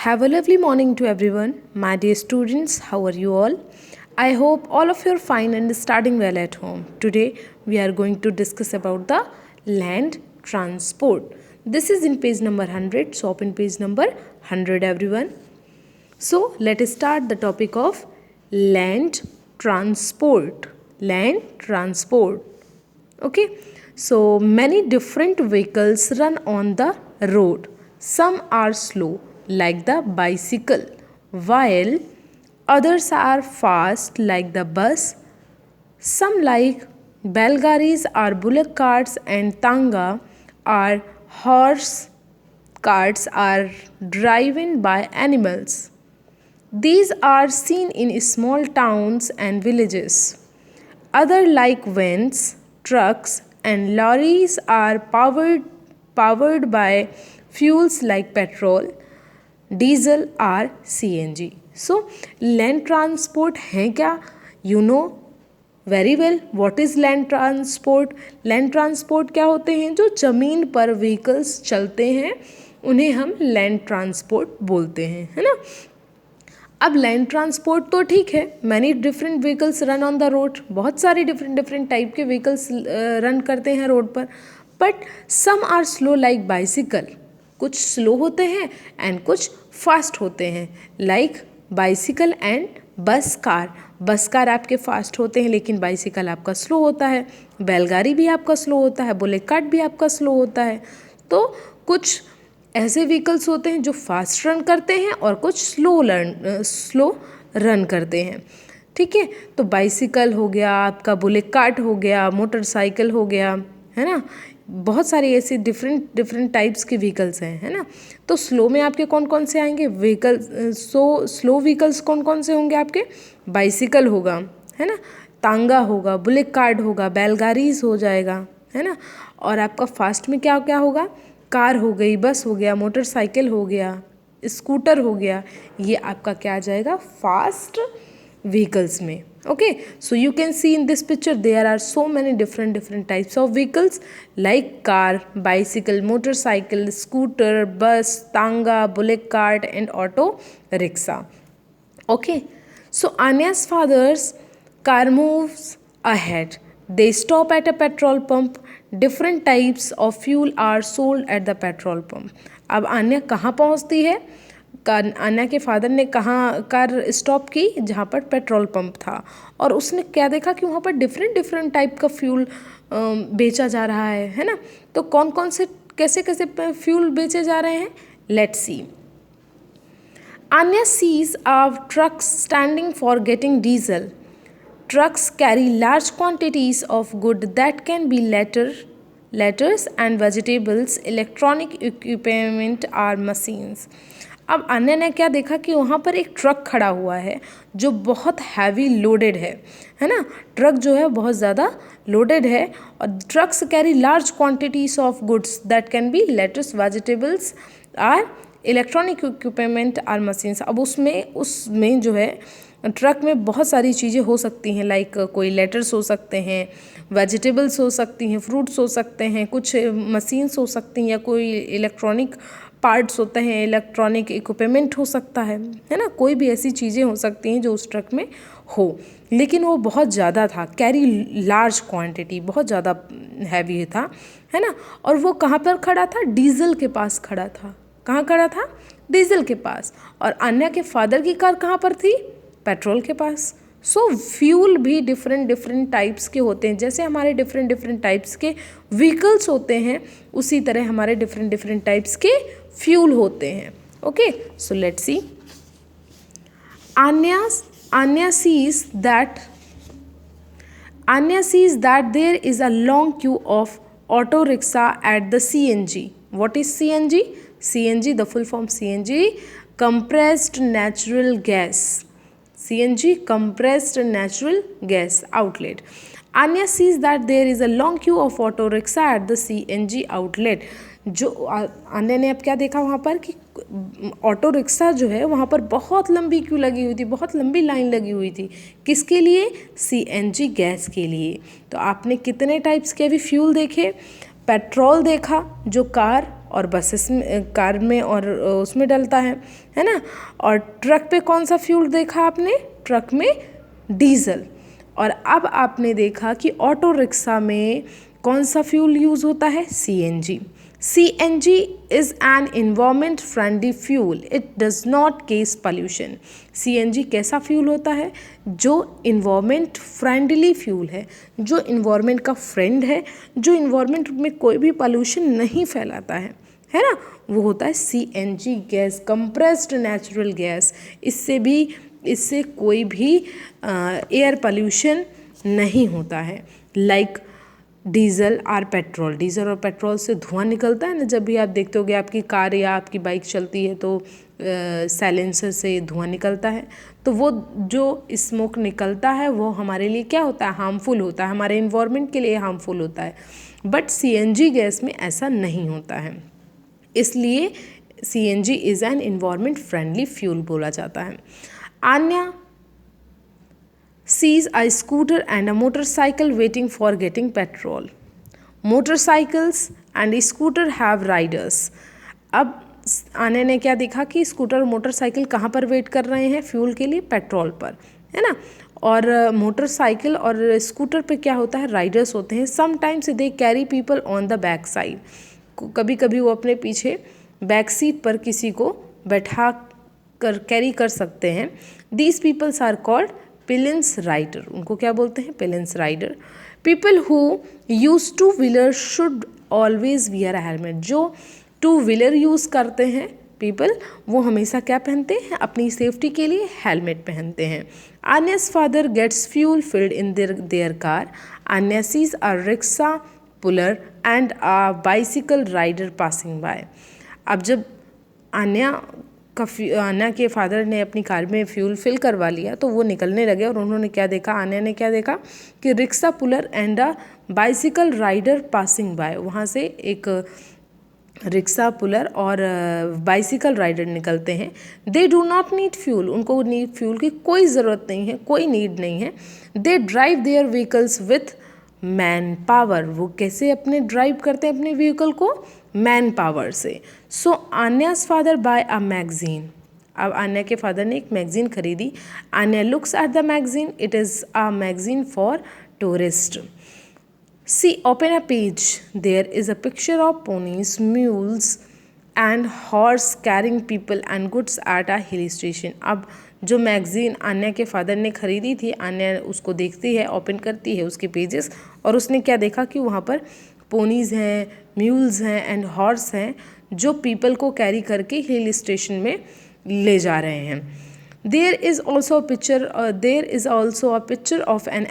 Have a lovely morning to everyone. My dear students, how are you all? I hope all of you are fine and starting well at home. Today we are going to discuss about the land transport. This is in page number 100. So open page number 100 everyone. So let us start the topic of land transport. Land transport. Okay, so many different vehicles run on the road. Some are slow, like the bicycle, while others are fast, like the bus. Some, like belgaris, are bullock carts, and tanga, are horse carts, are driven by animals. These are seen in small towns and villages. Other, like vans, trucks, and lorries, are powered by fuels like petrol, diesel or CNG. So land transport है क्या? You know very well what is land transport. Land transport क्या होते हैं? जो ज़मीन पर vehicles चलते हैं उन्हें हम लैंड ट्रांसपोर्ट बोलते हैं, है ना. अब लैंड ट्रांसपोर्ट तो ठीक है, many different vehicles run on the road, बहुत सारे डिफरेंट टाइप के व्हीकल्स रन करते हैं रोड पर. But some are slow like bicycle, कुछ स्लो होते हैं एंड कुछ फास्ट होते हैं, like bicycle and bus car. Bus car आपके फास्ट होते हैं लेकिन बाइसिकल आपका स्लो होता है. बैलगाड़ी भी आपका स्लो होता है, बुलेट कार्ट भी आपका स्लो होता है. तो कुछ ऐसे व्हीकल्स होते हैं जो फास्ट रन करते हैं और कुछ स्लो रन करते हैं. ठीक है, तो बाइसिकल हो गया आपका, बुलेट कार्ट हो गया, मोटरसाइकिल हो गया, है ना. बहुत सारे ऐसे डिफरेंट टाइप्स के व्हीकल्स हैं, है ना. तो स्लो में आपके कौन कौन से आएंगे व्हीकल? स्लो व्हीकल्स कौन कौन से होंगे आपके? बाइसिकल होगा, है ना, तांगा होगा, बुलेट कार्ट होगा, बैलगाड़ीज हो जाएगा, है ना. और आपका फास्ट में क्या क्या होगा? कार हो गई, बस हो गया, मोटरसाइकिल हो गया, स्कूटर हो गया. ये आपका क्या आ जाएगा? फास्ट व्हीकल्स में. Okay, so you can see in this picture there are so many different types of vehicles like car, bicycle, motorcycle, scooter, bus, tanga, bullock cart and auto rickshaw. Okay, so Anya's father's car moves ahead. They stop at a petrol pump. Different types of fuel are sold at the petrol pump. अब आन्या कहाँ पहुँचती है? अन्या के father ने कहाँ car stop की? जहाँ पर पेट्रोल पंप था. और उसने क्या देखा कि वहाँ पर डिफरेंट टाइप का फ्यूल बेचा जा रहा है ना. तो कौन कौन से कैसे फ्यूल बेचे जा रहे हैं? Let's see. Anya sees a truck standing for getting diesel. Trucks carry large quantities of goods that can be letters and vegetables, electronic equipment or machines. अब अन्य ने क्या देखा कि वहाँ पर एक ट्रक खड़ा हुआ है जो बहुत हैवी लोडेड है ना. ट्रक जो है बहुत ज़्यादा लोडेड है और trucks carry large quantities of goods that can be letters, vegetables or electronic equipment or machines. अब उसमें जो है ट्रक में बहुत सारी चीज़ें हो सकती हैं, लाइक कोई लेटर्स हो सकते हैं, वेजिटेबल्स हो सकती हैं, फ्रूट्स हो सकते हैं, कुछ मशीन्स हो सकती हैं, या कोई इलेक्ट्रॉनिक पार्ट्स होते हैं, इलेक्ट्रॉनिक इक्विपमेंट हो सकता है ना. कोई भी ऐसी चीज़ें हो सकती हैं जो उस ट्रक में हो. लेकिन वो बहुत ज़्यादा था, कैरी लार्ज क्वांटिटी, बहुत ज़्यादा हैवी था, है ना. और वो कहाँ पर खड़ा था? डीजल के पास खड़ा था. कहाँ खड़ा था? डीजल के पास. और अन्या के फादर की कार कहाँ पर थी? पेट्रोल के पास. सो फ्यूल भी डिफरेंट टाइप्स के होते हैं. जैसे हमारे डिफरेंट टाइप्स के व्हीकल्स होते हैं उसी तरह हमारे डिफरेंट टाइप्स के फ्यूल होते हैं. Okay, so let's see. Anya sees that there is a long queue of auto rickshaw at the CNG. What is CNG? CNG, the full form CNG, compressed natural gas. CNG, compressed natural gas outlet. Anya sees that there is a long queue of auto rickshaw at the CNG outlet. जो अन्य ने अब क्या देखा वहाँ पर कि auto rickshaw जो है वहाँ पर बहुत लंबी क्यू लगी हुई थी, बहुत लंबी लाइन लगी हुई थी. किसके लिए? CNG गैस के लिए. तो आपने कितने टाइप्स के अभी फ्यूल देखे? पेट्रोल देखा जो कार और बसेस में, कार में और उसमें डलता है ना। और ट्रक पे कौन सा फ्यूल देखा आपने? ट्रक में डीजल। और अब आपने देखा कि ऑटो रिक्शा में कौन सा फ्यूल यूज़ होता है? CNG. CNG is an environment friendly fuel. It does not cause pollution. CNG कैसा फ्यूल होता है? जो इन्वायरमेंट फ्रेंडली फ्यूल है, जो इन्वायरमेंट का फ्रेंड है, जो इन्वायरमेंट में कोई भी पोल्यूशन नहीं फैलाता है ना, वो होता है CNG gas, compressed natural gas. इससे कोई भी एयर पोल्यूशन नहीं होता है। लाइक डीजल और पेट्रोल। डीजल और पेट्रोल से धुआं निकलता है ना, जब भी आप देखते होगे आपकी कार या आपकी बाइक चलती है तो साइलेंसर से धुआं निकलता है, तो वो जो स्मोक निकलता है वो हमारे लिए क्या होता है? हार्मफुल होता है, हमारे इन्वायरमेंट के लिए हार्मफुल होता है। बट CNG गैस में ऐसा नहीं होता है, इसलिए CNG is an environment friendly fuel बोला जाता है। Anya sees a scooter and a motorcycle waiting for getting petrol. Motorcycles and a scooter have riders. अब आने ने क्या देखा कि स्कूटर और मोटरसाइकिल कहाँ पर वेट कर रहे हैं? फ्यूल के लिए, पेट्रोल पर, है ना। और मोटरसाइकिल और स्कूटर पे क्या होता है? राइडर्स होते हैं। Sometimes they carry people on the back side. कभी कभी वो अपने पीछे बैक सीट पर किसी को बैठा कर कैरी कर सकते हैं। These peoples are called pillion rider. उनको क्या बोलते हैं? Pillion rider. People who use two wheeler should always wear a helmet. जो टू व्हीलर यूज़ करते हैं पीपल, वो हमेशा क्या पहनते हैं? अपनी सेफ्टी के लिए हेलमेट पहनते हैं। Anya's father gets fuel filled in their car. Anya sees a rickshaw puller and a bicycle rider passing by. अब जब आन्या के फादर ने अपनी कार में फ्यूल फिल करवा लिया तो वो निकलने लगे, और उन्होंने क्या देखा? आन्या ने क्या देखा कि rickshaw puller and a bicycle rider passing by. वहाँ से एक रिक्शा पुलर और बाइसिकल राइडर निकलते हैं। They do not need fuel. उनको फ्यूल की कोई ज़रूरत नहीं है, कोई नीड नहीं है। They drive their vehicles with man power. वो कैसे अपने ड्राइव करते हैं अपने व्हीकल को? मैन पावर से। So Anya's father buy a magazine. अब आन्या के फादर ने एक मैगजीन खरीदी। Anya looks at the magazine. It is a magazine for tourist. See, open a page. There is a picture of ponies, mules and horse carrying people and goods at a hill station. अब जो magazine Anya के father ने ख़रीदी थी, आन्या उसको देखती है, open करती है उसके पेजेस, और उसने क्या देखा कि वहाँ पर पोनीज़ हैं, म्यूल्स हैं एंड हॉर्स हैं, जो पीपल को कैरी करके हिल स्टेशन में ले जा रहे हैं। There is also a picture of an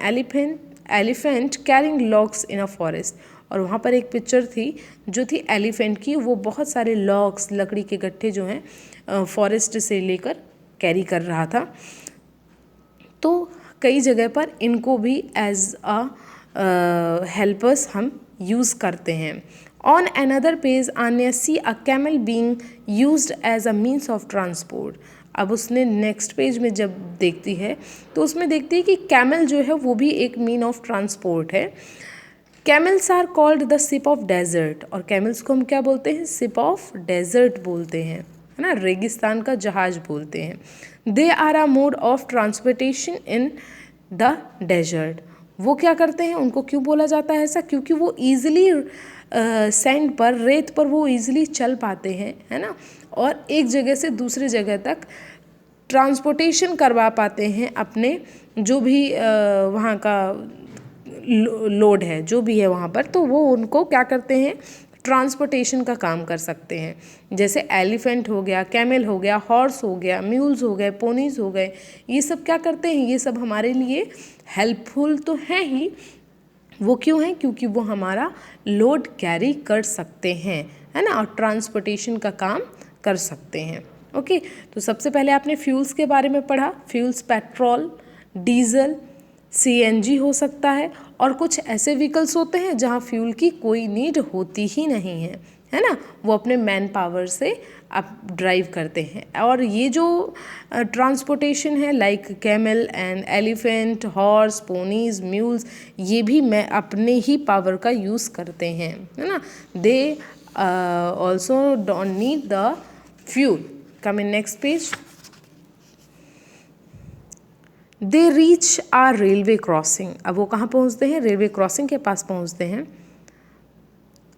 elephant carrying logs in a forest. और वहाँ पर एक पिक्चर थी जो थी एलिफेंट की, वो बहुत सारे लॉग्स, लकड़ी के गट्ठे जो हैं फॉरेस्ट से लेकर कैरी कर रहा था। तो कई जगह पर इनको भी एज अ हेल्पर्स हम यूज़ करते हैं। On another page Anya see a camel being used as a means of transport. अब उसने नेक्स्ट पेज में जब देखती है तो उसमें देखती है कि कैमल जो है वो भी एक मीन ऑफ ट्रांसपोर्ट है। Camels are called the ship of desert. और कैमल्स को हम क्या बोलते हैं? शिप ऑफ डेजर्ट बोलते हैं, है ना, रेगिस्तान का जहाज बोलते हैं। They are a mode of transportation in the desert. वो क्या करते हैं? उनको क्यों बोला जाता है ऐसा? क्योंकि वो ईजिली सैंड पर, रेत पर वो ईजिली चल पाते हैं, है ना, और एक जगह से दूसरी जगह तक ट्रांसपोर्टेशन करवा पाते हैं अपने जो भी वहाँ का लोड है, जो भी है वहाँ पर, तो वो उनको क्या करते हैं? ट्रांसपोर्टेशन का काम कर सकते हैं। जैसे एलिफेंट हो गया, कैमल हो गया, हॉर्स हो गया, म्यूल्स हो गए, पोनीज हो गए, ये सब क्या करते हैं? ये सब हमारे लिए हेल्पफुल तो हैं ही। वो क्यों हैं? क्योंकि वो हमारा लोड कैरी कर सकते हैं, है ना, और ट्रांसपोर्टेशन का काम कर सकते हैं। ओके, तो सबसे पहले आपने फ्यूल्स के बारे में पढ़ा। फ्यूल्स पेट्रोल, डीजल, CNG हो सकता है, और कुछ ऐसे व्हीकल्स होते हैं जहाँ फ्यूल की कोई नीड होती ही नहीं है ना, वो अपने मैन पावर से आप ड्राइव करते हैं। और ये जो ट्रांसपोर्टेशन है like camel and elephant, horse, ponies, mules, ये भी मैं अपने ही पावर का यूज़ करते हैं, है ना। दे also don't need the fuel. Come in next page. They reach a railway crossing. अब वो कहाँ पहुँचते हैं? रेलवे क्रॉसिंग के पास पहुँचते हैं.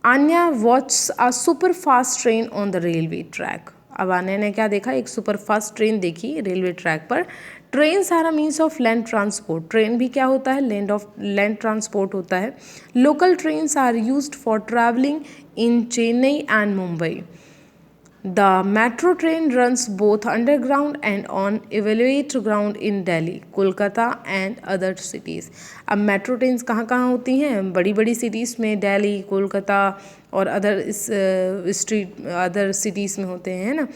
Anya watch a super fast train on the railway track. अब आन्या ने क्या देखा? एक सुपर फास्ट ट्रेन देखी रेलवे ट्रैक पर. ट्रेन सारा means of land transport. Train भी क्या होता है? लैंड ट्रांसपोर्ट होता है. Local trains are used for travelling in Chennai and Mumbai. The metro train runs both underground and on elevated ground in Delhi, Kolkata and other cities. अब metro trains कहाँ कहाँ होती हैं? बड़ी बड़ी सिटीज़ में, दिल्ली, कोलकाता और अदर सिटीज़ में होते हैं, है ना.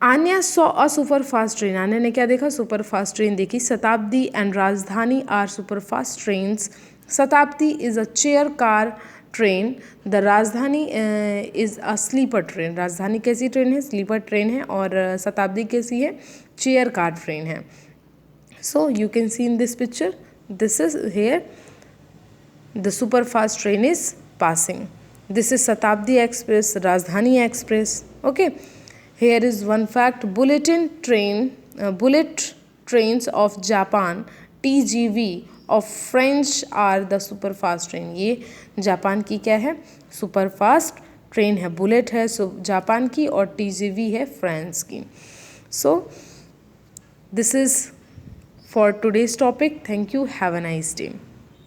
Anya saw a super fast train. Anya ने क्या देखा? सुपर फास्ट ट्रेन देखी. शताब्दी एंड राजधानी आर सुपर फास्ट ट्रेन्स. शताब्दी is a chair car train. The राजधानी इज़ अ स्लीपर ट्रेन. राजधानी कैसी ट्रेन है? स्लीपर ट्रेन है. और शताब्दी कैसी है? चेयर कार ट्रेन है. So you can see in this picture, this is here the super fast train is passing. This is Shatabdi Express, Rajdhani Express. Okay, here is one fact. Bullet trains of Japan TGV of French are the super fast train. ये Japan की क्या है? Super fast train है. Bullet है Japan की और TGV है France की. So this is for today's topic. Thank you. Have a nice day.